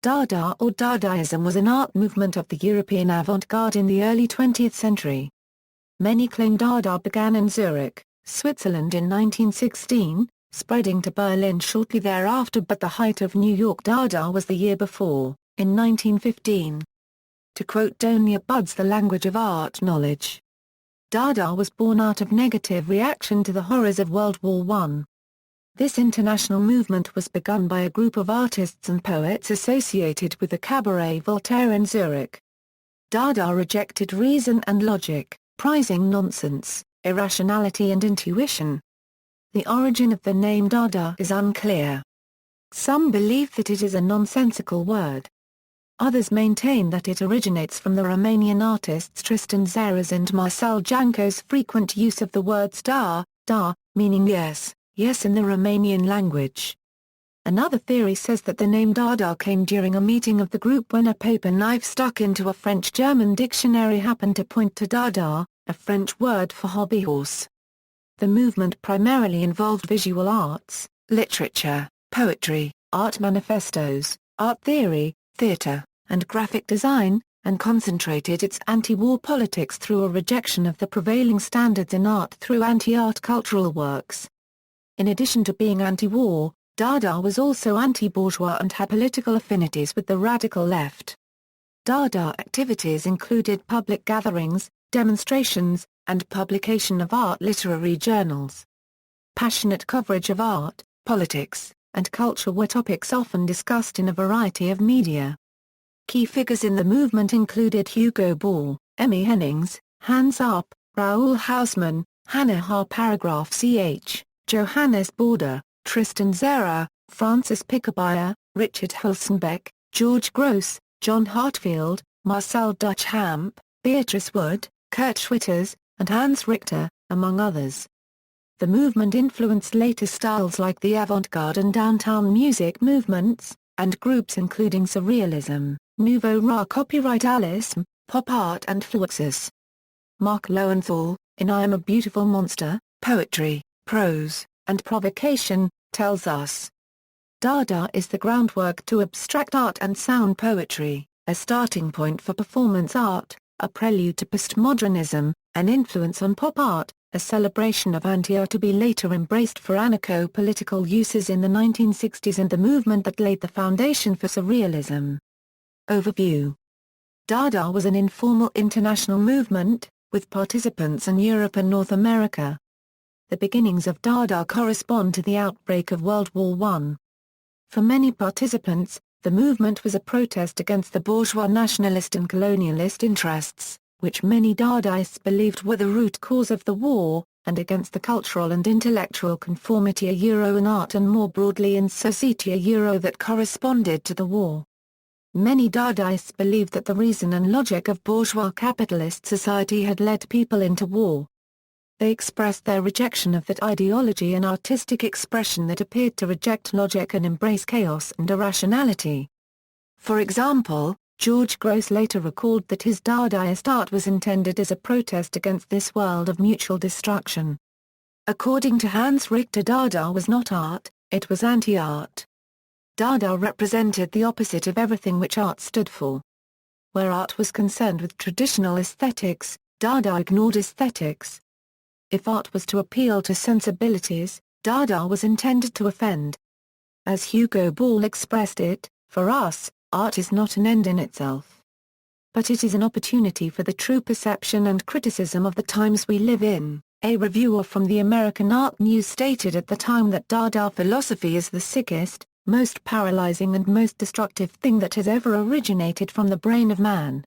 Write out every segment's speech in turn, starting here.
Dada or Dadaism was an art movement of the European avant-garde in the early 20th century. Many claim Dada began in Zurich, Switzerland in 1916, spreading to Berlin shortly thereafter, but the height of New York Dada was the year before, in 1915. To quote Dona Bud's The Language of Art Knowledge, Dada was born out of negative reaction to the horrors of World War I. This international movement was begun by a group of artists and poets associated with the Cabaret Voltaire in Zurich. Dada rejected reason and logic, prizing nonsense, irrationality and intuition. The origin of the name Dada is unclear. Some believe that it is a nonsensical word. Others maintain that it originates from the Romanian artists Tristan Tzara's and Marcel Janco's frequent use of the words da, meaning yes, yes in the Romanian language. Another theory says that the name Dada came during a meeting of the group when a paper knife stuck into a French-German dictionary happened to point to Dada, a French word for hobbyhorse. The movement primarily involved visual arts, literature, poetry, art manifestos, art theory, theatre, and graphic design, and concentrated its anti-war politics through a rejection of the prevailing standards in art through anti-art cultural works. In addition to being anti-war, Dada was also anti-bourgeois and had political affinities with the radical left. Dada activities included public gatherings, demonstrations, and publication of art literary journals. Passionate coverage of art, politics, and culture were topics often discussed in a variety of media. Key figures in the movement included Hugo Ball, Emmy Hennings, Hanns Up, Raoul Hausmann, Hannah Har Paragraph Ch, Johannes Border, Tristan Tzara, Francis Picabia, Richard Hulsenbeck, George Gross, John Hartfield, Marcel Duchamp, Beatrice Wood, Kurt Schwitters, and Hans Richter, among others. The movement influenced later styles like the avant-garde and downtown music movements, and groups including Surrealism, Nouveau Copyrightalism, pop art and fluxus. Mark Lowenthal, in I Am a Beautiful Monster, Poetry, Prose, and Provocation, tells us. Dada is the groundwork to abstract art and sound poetry, a starting point for performance art, a prelude to postmodernism, an influence on pop art, a celebration of anti-art to be later embraced for anarcho-political uses in the 1960s and the movement that laid the foundation for surrealism. Overview. Dada was an informal international movement, with participants in Europe and North America. The beginnings of Dada correspond to the outbreak of World War I. For many participants, the movement was a protest against the bourgeois nationalist and colonialist interests, which many Dadaists believed were the root cause of the war, and against the cultural and intellectual conformity in art and more broadly in society that corresponded to the war. Many Dadaists believed that the reason and logic of bourgeois capitalist society had led people into war. They expressed their rejection of that ideology in artistic expression that appeared to reject logic and embrace chaos and irrationality. For example, George Gross later recalled that his Dadaist art was intended as a protest against this world of mutual destruction. According to Hans Richter, Dada was not art, it was anti-art. Dada represented the opposite of everything which art stood for. Where art was concerned with traditional aesthetics, Dada ignored aesthetics. If art was to appeal to sensibilities, Dada was intended to offend. As Hugo Ball expressed it, for us, art is not an end in itself. But it is an opportunity for the true perception and criticism of the times we live in. A reviewer from the American Art News stated at the time that Dada philosophy is the sickest, most paralyzing and most destructive thing that has ever originated from the brain of man.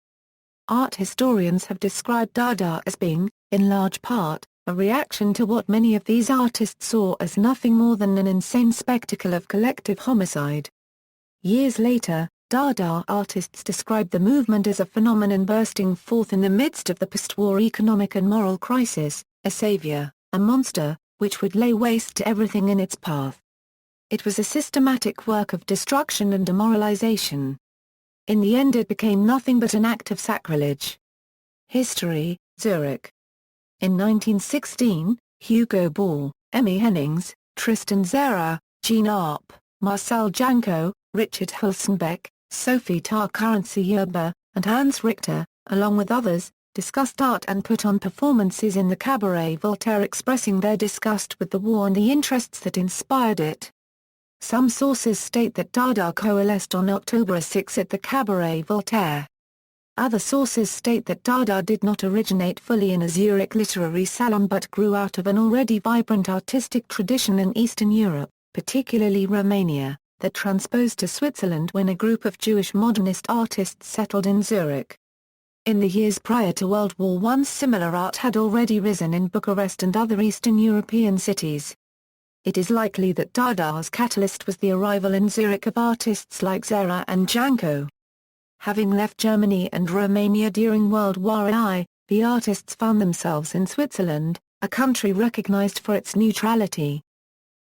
Art historians have described Dada as being, in large part, a reaction to what many of these artists saw as nothing more than an insane spectacle of collective homicide. Years later, Dada artists described the movement as a phenomenon bursting forth in the midst of the post-war economic and moral crisis, a savior, a monster, which would lay waste to everything in its path. It was a systematic work of destruction and demoralization. In the end it became nothing but an act of sacrilege. History, Zurich. In 1916, Hugo Ball, Emmy Hennings, Tristan Tzara, Jean Arp, Marcel Janco, Richard Hulsenbeck, Sophie Tarkarense-Yerba, and Hans Richter, along with others, discussed art and put on performances in the Cabaret Voltaire expressing their disgust with the war and the interests that inspired it. Some sources state that Dada coalesced on October 6 at the Cabaret Voltaire. Other sources state that Dada did not originate fully in a Zurich literary salon but grew out of an already vibrant artistic tradition in Eastern Europe, particularly Romania, that transposed to Switzerland when a group of Jewish modernist artists settled in Zurich. In the years prior to World War I, similar art had already risen in Bucharest and other Eastern European cities. It is likely that Dada's catalyst was the arrival in Zurich of artists like Tzara and Janco. Having left Germany and Romania during World War I, the artists found themselves in Switzerland, a country recognized for its neutrality.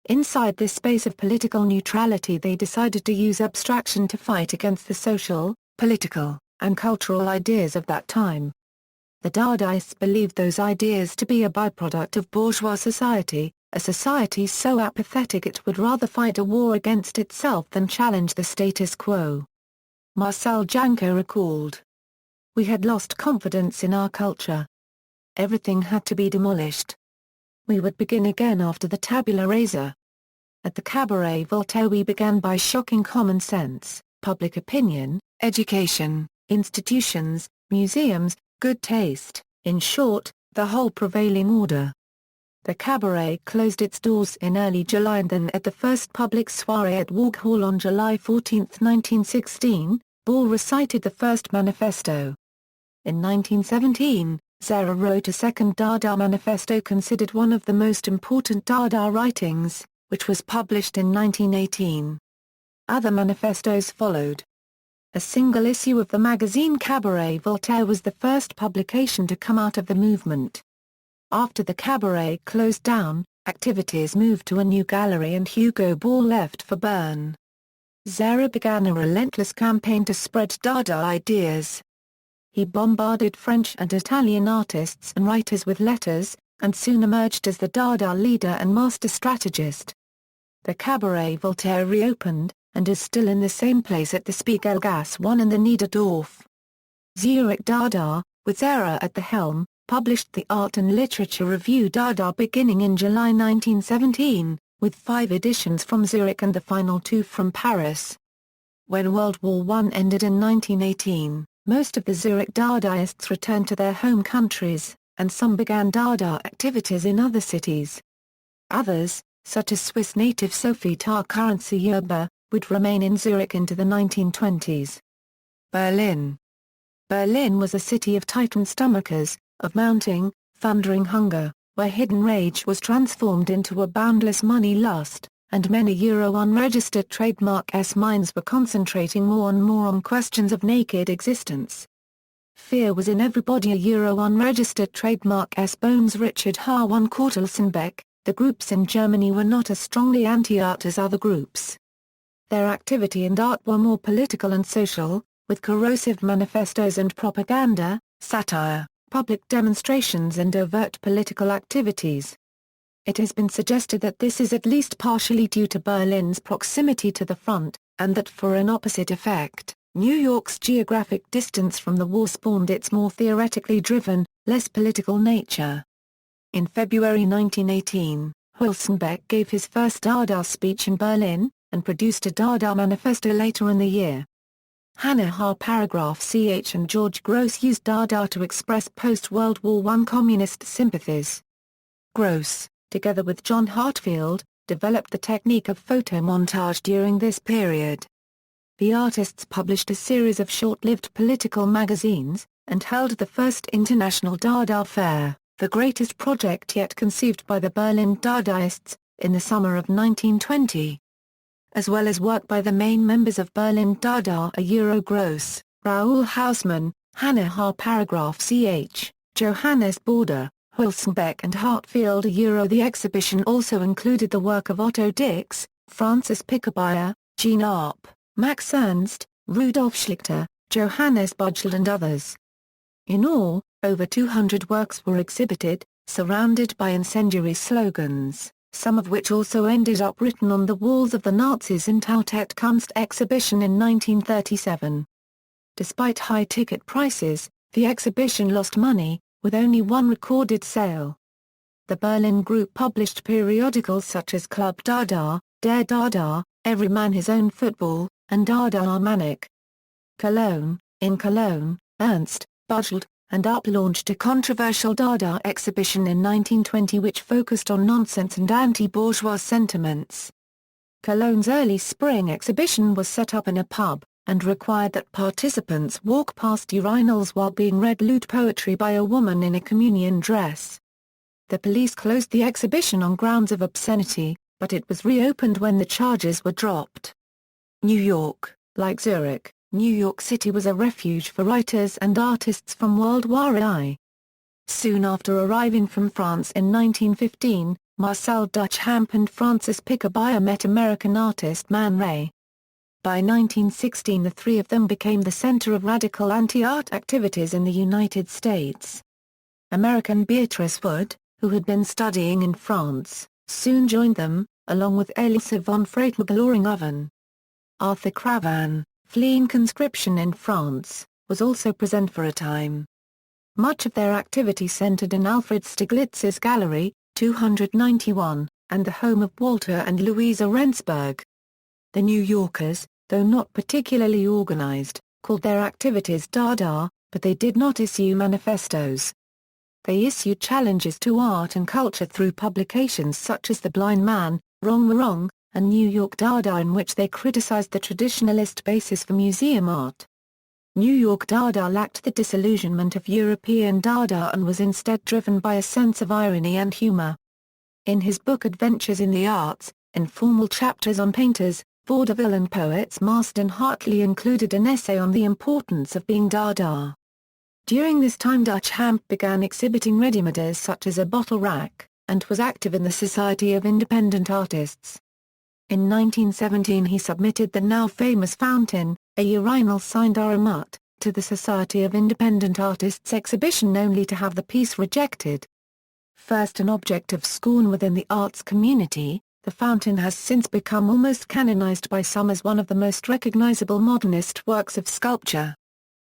Inside this space of political neutrality they decided to use abstraction to fight against the social, political, and cultural ideas of that time. The Dadaists believed those ideas to be a byproduct of bourgeois society, a society so apathetic it would rather fight a war against itself than challenge the status quo. Marcel Janco recalled, "We had lost confidence in our culture. Everything had to be demolished. We would begin again after the tabula rasa. At the Cabaret Voltaire we began by shocking common sense, public opinion, education, institutions, museums, good taste, in short, the whole prevailing order." The cabaret closed its doors in early July and then at the first public soirée at Walk Hall on July 14, 1916, Ball recited the first manifesto. In 1917, Tzara wrote a second Dada Manifesto considered one of the most important Dada writings, which was published in 1918. Other manifestos followed. A single issue of the magazine Cabaret Voltaire was the first publication to come out of the movement. After the cabaret closed down, activities moved to a new gallery and Hugo Ball left for Bern. Tzara began a relentless campaign to spread Dada ideas. He bombarded French and Italian artists and writers with letters, and soon emerged as the Dada leader and master strategist. The Cabaret Voltaire reopened, and is still in the same place at the Spiegelgasse 1 in the Niederdorf. Zurich Dada, with Tzara at the helm, published the art and literature review Dada beginning in July 1917, with 5 editions from Zurich and the final 2 from Paris. When World War I ended in 1918, most of the Zurich Dadaists returned to their home countries, and some began Dada activities in other cities. Others, such as Swiss native Sophie Tarkarense-Yerba, would remain in Zurich into the 1920s. Berlin. Berlin was a city of tightened stomachers, of mounting, thundering hunger, where hidden rage was transformed into a boundless money lust, and many Euro unregistered trademark S minds were concentrating more and more on questions of naked existence. Fear was in everybody. A Euro unregistered trademark S bones Richard Harwan Kortelsenbeck. The groups in Germany were not as strongly anti-art as other groups. Their activity and art were more political and social, with corrosive manifestos and propaganda, satire, public demonstrations and overt political activities. It has been suggested that this is at least partially due to Berlin's proximity to the front, and that for an opposite effect, New York's geographic distance from the war spawned its more theoretically driven, less political nature. In February 1918, Hulsenbeck gave his first Dada speech in Berlin, and produced a Dada Manifesto later in the year. Hannah Har Paragraph Ch and George Gross used Dada to express post-World War I communist sympathies. Gross, together with John Hartfield, developed the technique of photomontage during this period. The artists published a series of short-lived political magazines, and held the first International Dada Fair, the greatest project yet conceived by the Berlin Dadaists, in the summer of 1920. As well as work by the main members of Berlin Dada Euro Gross, Raoul Hausmann, Hannah Har Paragraph Ch, Johannes Border, Hulsenbeck and Hartfield Euro. The exhibition also included the work of Otto Dix, Francis Pickerbauer, Jean Arp, Max Ernst, Rudolf Schlichter, Johannes Budgel and others. In all, over 200 works were exhibited, surrounded by incendiary slogans, some of which also ended up written on the walls of the Nazis' Untitled Kunst exhibition in 1937. Despite high ticket prices, the exhibition lost money, with only one recorded sale. The Berlin group published periodicals such as Club Dada, Der Dada, Every Man His Own Football, and Dada Almanac. In Cologne, Ernst, Buchwald, and Up launched a controversial Dada exhibition in 1920 which focused on nonsense and anti-bourgeois sentiments. Cologne's early spring exhibition was set up in a pub, and required that participants walk past urinals while being read lewd poetry by a woman in a communion dress. The police closed the exhibition on grounds of obscenity, but it was reopened when the charges were dropped. New York, like Zurich, New York City was a refuge for writers and artists from World War I. Soon after arriving from France in 1915, Marcel Duchamp and Francis Picabia met American artist Man Ray. By 1916 the three of them became the center of radical anti-art activities in the United States. American Beatrice Wood, who had been studying in France, soon joined them, along with Else von Freytag-Loring-Oven. Arthur Cravan, fleeing conscription in France, was also present for a time. Much of their activity centered in Alfred Stieglitz's Gallery, 291, and the home of Walter and Louisa Rendsburg. The New Yorkers, though not particularly organized, called their activities Dada, but they did not issue manifestos. They issued challenges to art and culture through publications such as The Blind Man, Wrong, and New York Dada, in which they criticized the traditionalist basis for museum art. New York Dada lacked the disillusionment of European Dada and was instead driven by a sense of irony and humor. In his book Adventures in the Arts, informal chapters on painters, vaudeville and poets Marston Hartley included an essay on the importance of being Dada. During this time Duchamp began exhibiting ready-mades such as a bottle rack, and was active in the Society of Independent Artists. In 1917 he submitted the now famous fountain, a urinal signed Aramut, to the Society of Independent Artists exhibition only to have the piece rejected. First an object of scorn within the arts community, the fountain has since become almost canonized by some as one of the most recognizable modernist works of sculpture.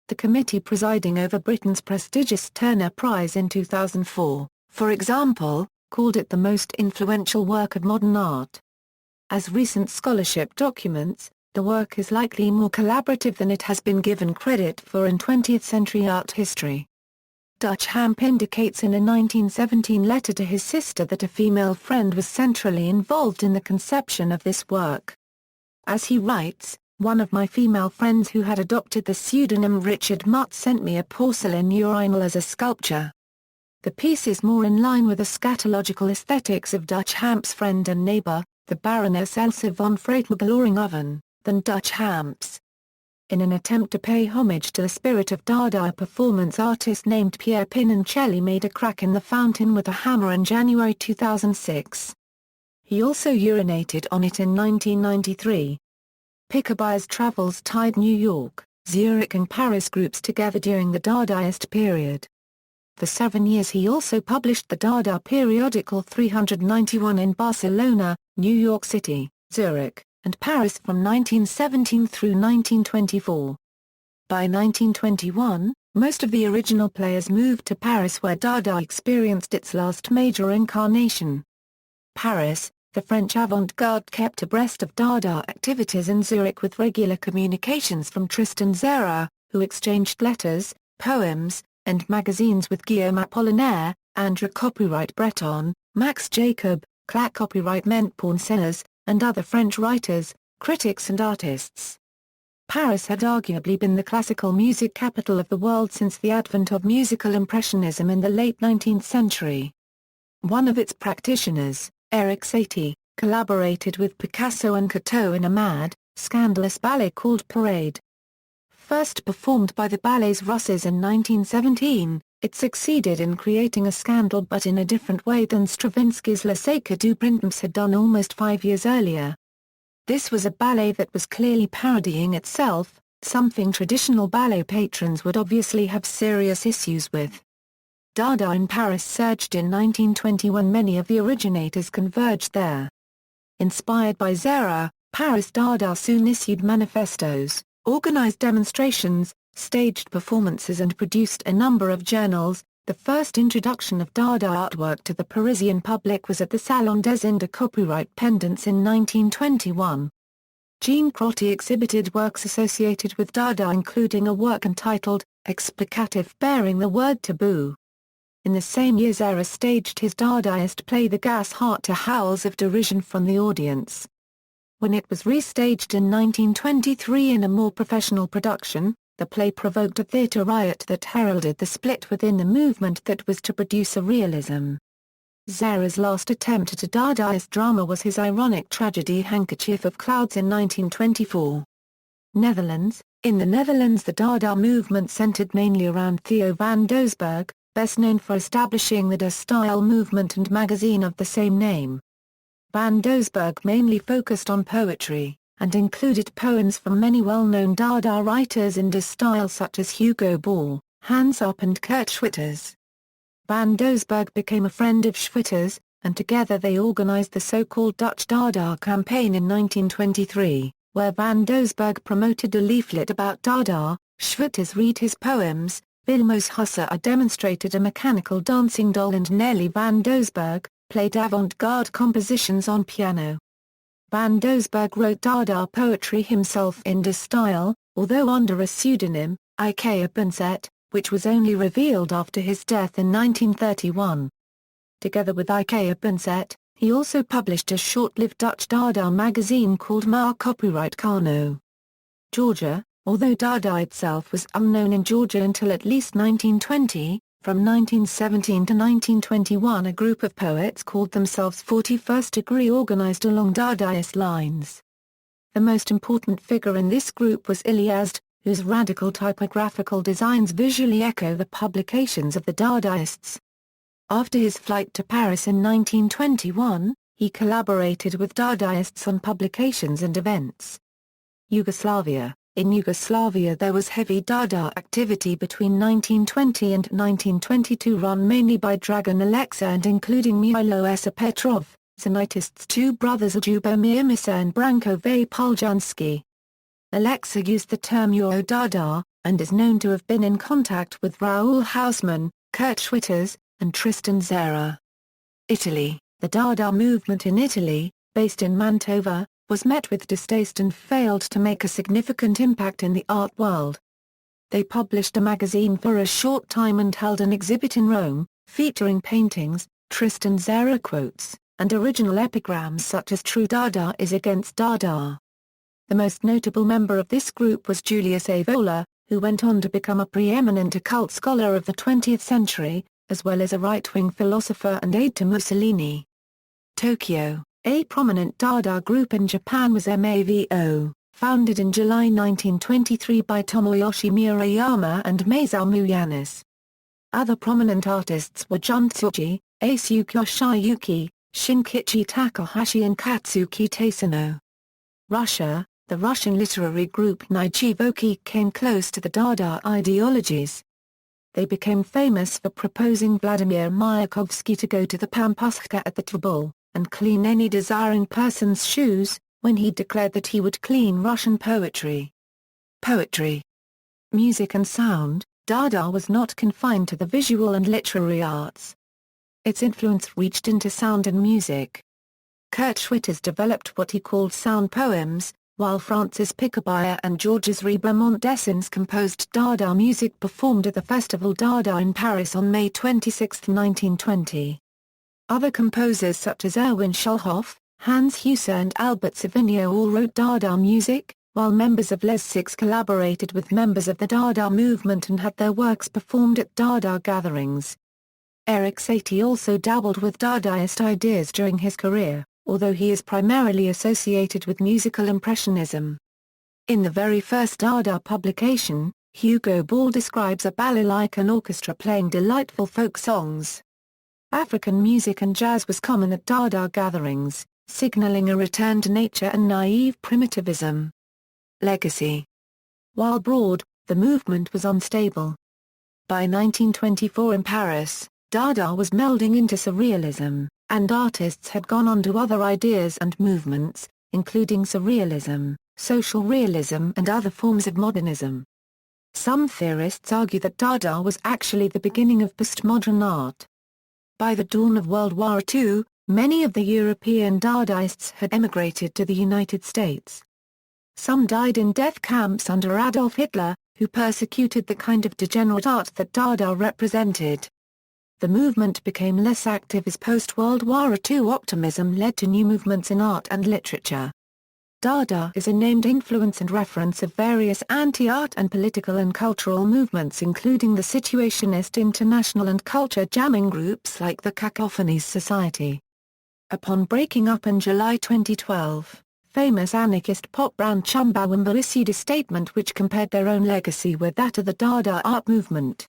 The committee presiding over Britain's prestigious Turner Prize in 2004, for example, called it the most influential work of modern art. As recent scholarship documents, the work is likely more collaborative than it has been given credit for in 20th-century art history. Duchamp indicates in a 1917 letter to his sister that a female friend was centrally involved in the conception of this work. As he writes, "One of my female friends who had adopted the pseudonym Richard Mutt sent me a porcelain urinal as a sculpture." The piece is more in line with the scatological aesthetics of Duchamp's friend and neighbor, the Baroness Else von Freytag-Loring-Oven, than Duchamp's. In an attempt to pay homage to the spirit of Dada, a performance artist named Pierre Pinoncelli made a crack in the fountain with a hammer in January 2006. He also urinated on it in 1993. Picabia's travels tied New York, Zurich and Paris groups together during the Dadaist period. For 7 years he also published the Dada periodical 391 in Barcelona, New York City, Zurich, and Paris from 1917 through 1924. By 1921, most of the original players moved to Paris where Dada experienced its last major incarnation. Paris, the French avant-garde kept abreast of Dada activities in Zurich with regular communications from Tristan Tzara, who exchanged letters, poems, and magazines with Guillaume Apollinaire, André copyright Breton, Max Jacob, Claque copyright Montparnasse, and other French writers, critics and artists. Paris had arguably been the classical music capital of the world since the advent of musical impressionism in the late 19th century. One of its practitioners, Erik Satie, collaborated with Picasso and Coteau in a mad, scandalous ballet called Parade. First performed by the Ballets Russes in 1917, it succeeded in creating a scandal but in a different way than Stravinsky's Le Sacre du Printemps had done almost 5 years earlier. This was a ballet that was clearly parodying itself, something traditional ballet patrons would obviously have serious issues with. Dada in Paris surged in 1920 when many of the originators converged there. Inspired by Tzara, Paris Dada soon issued manifestos, organized demonstrations, staged performances and produced a number of journals. The first introduction of Dada artwork to the Parisian public was at the Salon des Indes de Copyright Pendants in 1921. Jean Crotty exhibited works associated with Dada including a work entitled, Explicative bearing the word taboo. In the same year Tzara staged his Dadaist play The Gas Heart to howls of derision from the audience. When it was restaged in 1923 in a more professional production, the play provoked a theatre riot that heralded the split within the movement that was to produce a realism. Tzara's last attempt at a Dadaist drama was his ironic tragedy Handkerchief of Clouds in 1924. Netherlands. In the Netherlands the Dada movement centered mainly around Theo van Doesburg, best known for establishing the De Stijl movement and magazine of the same name. Van Doesburg mainly focused on poetry, and included poems from many well-known Dada writers in De Stijl such as Hugo Ball, Hans Up and Kurt Schwitters. Van Doesburg became a friend of Schwitters, and together they organized the so-called Dutch Dada campaign in 1923, where Van Doesburg promoted a leaflet about Dada, Schwitters read his poems, Vilmos Hussar demonstrated a mechanical dancing doll and Nelly Van Doesburg played avant-garde compositions on piano. Van Doesburg wrote Dada poetry himself in De Stijl, although under a pseudonym, Ike Bunset, which was only revealed after his death in 1931. Together with Ike Bunset, he also published a short-lived Dutch Dada magazine called Maar Copyright Kano. Georgia. Although Dada itself was unknown in Georgia until at least 1920, from 1917 to 1921 a group of poets called themselves 41st Degree organized along Dadaist lines. The most important figure in this group was Ilyasd, whose radical typographical designs visually echo the publications of the Dadaists. After his flight to Paris in 1921, he collaborated with Dadaists on publications and events. Yugoslavia. In Yugoslavia there was heavy Dada activity between 1920 and 1922 run mainly by Dragan Alexa and including Miloša Petrov, Zanitists' two brothers Ljubomir Misa and Branko Vapoljanski. Alexa used the term Eurodada, and is known to have been in contact with Raoul Hausmann, Kurt Schwitters, and Tristan Tzara. Italy. The Dada movement in Italy, based in Mantova, was met with distaste and failed to make a significant impact in the art world. They published a magazine for a short time and held an exhibit in Rome, featuring paintings, Tristan Tzara quotes, and original epigrams such as True Dada is against Dada. The most notable member of this group was Julius Evola, who went on to become a preeminent occult scholar of the 20th century, as well as a right-wing philosopher and aide to Mussolini. Tokyo. A prominent Dada group in Japan was MAVO, founded in July 1923 by Tomoyoshi Murayama and Masamu Yanis. Other prominent artists were Juntsuji, Asuke Yoshiyuki, Shinkichi Takahashi and Katsuki Taisano. Russia. The Russian literary group Nijivoki came close to the Dada ideologies. They became famous for proposing Vladimir Mayakovsky to go to the Pampushka at the Tobol, and clean any desiring person's shoes, when he declared that he would clean Russian poetry. Poetry. Music and sound. Dada was not confined to the visual and literary arts. Its influence reached into sound and music. Kurt Schwitters developed what he called sound poems, while Francis Picabia and Georges Ribamont-Dessins composed Dada music performed at the Festival Dada in Paris on May 26, 1920. Other composers such as Erwin Schulhoff, Hans Huse and Albert Savinio all wrote Dada music, while members of Les Six collaborated with members of the Dada movement and had their works performed at Dada gatherings. Erik Satie also dabbled with Dadaist ideas during his career, although he is primarily associated with musical impressionism. In the very first Dada publication, Hugo Ball describes a ballet like an orchestra playing delightful folk songs. African music and jazz was common at Dada gatherings, signaling a return to nature and naive primitivism. Legacy. While broad, the movement was unstable. By 1924 in Paris, Dada was melding into surrealism, and artists had gone on to other ideas and movements, including surrealism, social realism and other forms of modernism. Some theorists argue that Dada was actually the beginning of postmodern art. By the dawn of World War II, many of the European Dadaists had emigrated to the United States. Some died in death camps under Adolf Hitler, who persecuted the kind of degenerate art that Dada represented. The movement became less active as post-World War II optimism led to new movements in art and literature. Dada is a named influence and reference of various anti-art and political and cultural movements including the Situationist International and culture jamming groups like the Cacophonies Society. Upon breaking up in July 2012, famous anarchist pop band Chumbawamba issued a statement which compared their own legacy with that of the Dada art movement.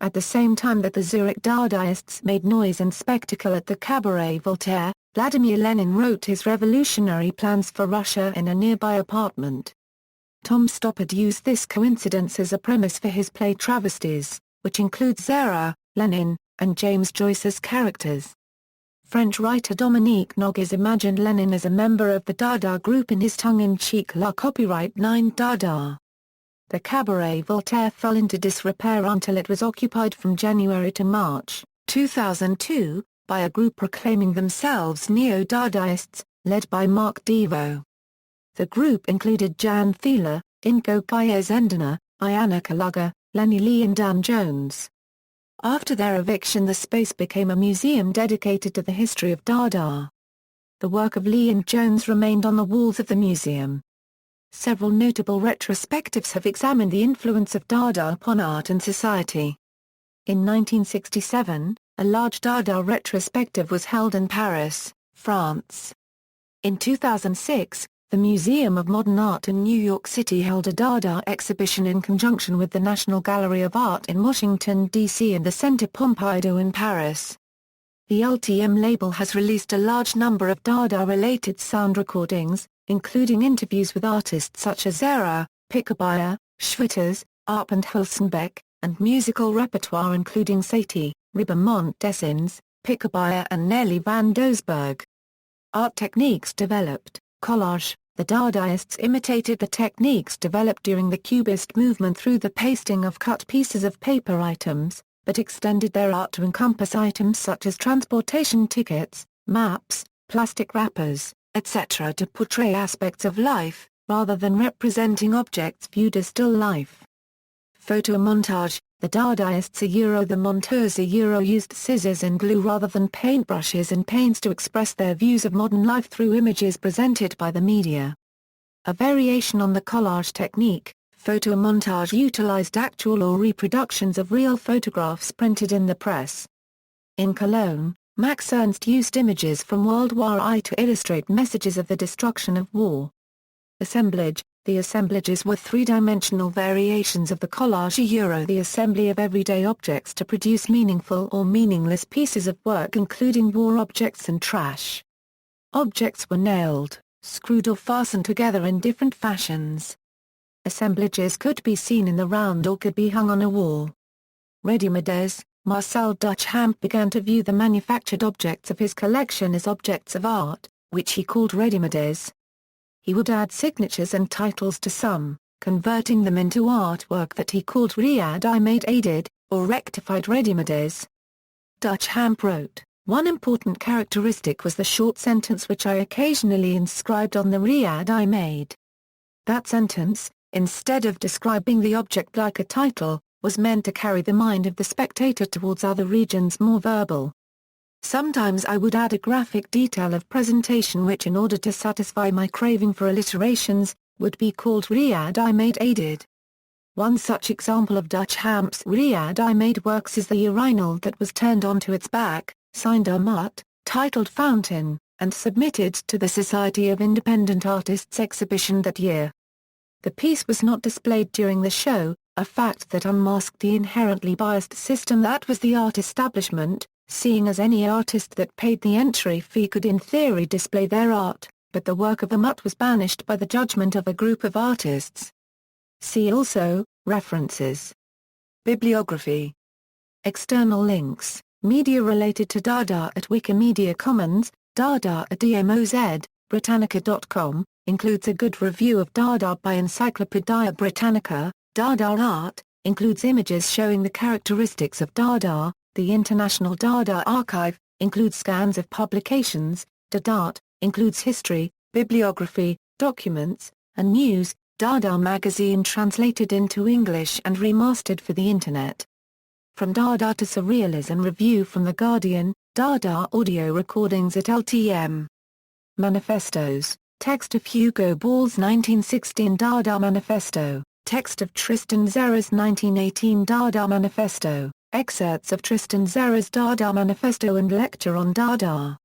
At the same time that the Zurich Dadaists made noise and spectacle at the Cabaret Voltaire, Vladimir Lenin wrote his revolutionary plans for Russia in a nearby apartment. Tom Stoppard used this coincidence as a premise for his play Travesties, which includes Tzara, Lenin, and James Joyce's characters. French writer Dominique Nogues imagined Lenin as a member of the Dada group in his tongue-in-cheek La Copyright 9 Dada. The Cabaret Voltaire fell into disrepair until it was occupied from January to March 2002, by a group proclaiming themselves Neo-Dadaists, led by Mark Devo. The group included Jan Thiele, Inko Zendana, Iana Kalaga, Lenny Lee and Dan Jones. After their eviction the space became a museum dedicated to the history of Dada. The work of Lee and Jones remained on the walls of the museum. Several notable retrospectives have examined the influence of Dada upon art and society. In 1967, a large Dada retrospective was held in Paris, France. In 2006, the Museum of Modern Art in New York City held a Dada exhibition in conjunction with the National Gallery of Art in Washington, D.C. and the Centre Pompidou in Paris. The LTM label has released a large number of Dada-related sound recordings, including interviews with artists such as Tzara, Picabaya, Schwitters, Arp and Hulsenbeck, and musical repertoire including Satie, Ribamont Dessins, Picabaya and Nelly van Doesburg. Art techniques developed. Collage. The Dadaists imitated the techniques developed during the Cubist movement through the pasting of cut pieces of paper items, but extended their art to encompass items such as transportation tickets, maps, plastic wrappers, etc. to portray aspects of life, rather than representing objects viewed as still life. Photo montage. The Dadaists the monteurs used scissors and glue rather than paintbrushes and paints to express their views of modern life through images presented by the media. A variation on the collage technique, photo montage utilized actual or reproductions of real photographs printed in the press. In Cologne, Max Ernst used images from World War I to illustrate messages of the destruction of war. Assemblage. The assemblages were three-dimensional variations of the collage the assembly of everyday objects to produce meaningful or meaningless pieces of work including war objects and trash. Objects were nailed, screwed or fastened together in different fashions. Assemblages could be seen in the round or could be hung on a wall. Ready-mades. Marcel Duchamp began to view the manufactured objects of his collection as objects of art, which he called ready-mades. He would add signatures and titles to some, converting them into artwork that he called ready-made aided, or rectified ready-mades. Duchamp wrote, "One important characteristic was the short sentence which I occasionally inscribed on the ready-made. That sentence, instead of describing the object like a title, was meant to carry the mind of the spectator towards other regions more verbal. Sometimes I would add a graphic detail of presentation which in order to satisfy my craving for alliterations, would be called ready-made aided." One such example of Duchamp's ready-made works is the urinal that was turned onto its back, signed Mutt, titled Fountain, and submitted to the Society of Independent Artists exhibition that year. The piece was not displayed during the show, a fact that unmasked the inherently biased system that was the art establishment, seeing as any artist that paid the entry fee could in theory display their art, but the work of Mutt was banished by the judgment of a group of artists. See also, references. Bibliography. External links, media related to Dada at Wikimedia Commons, Dada at DMOZ, Britannica.com, includes a good review of Dada by Encyclopaedia Britannica. Dada art, includes images showing the characteristics of Dada. The International Dada Archive, includes scans of publications. Dada, includes history, bibliography, documents, and news. Dada magazine translated into English and remastered for the Internet. From Dada to Surrealism review from The Guardian, Dada audio recordings at LTM. Manifestos, text of Hugo Ball's 1916 Dada Manifesto, text of Tristan Tzara's 1918 Dada Manifesto, excerpts of Tristan Tzara's Dada Manifesto and lecture on Dada.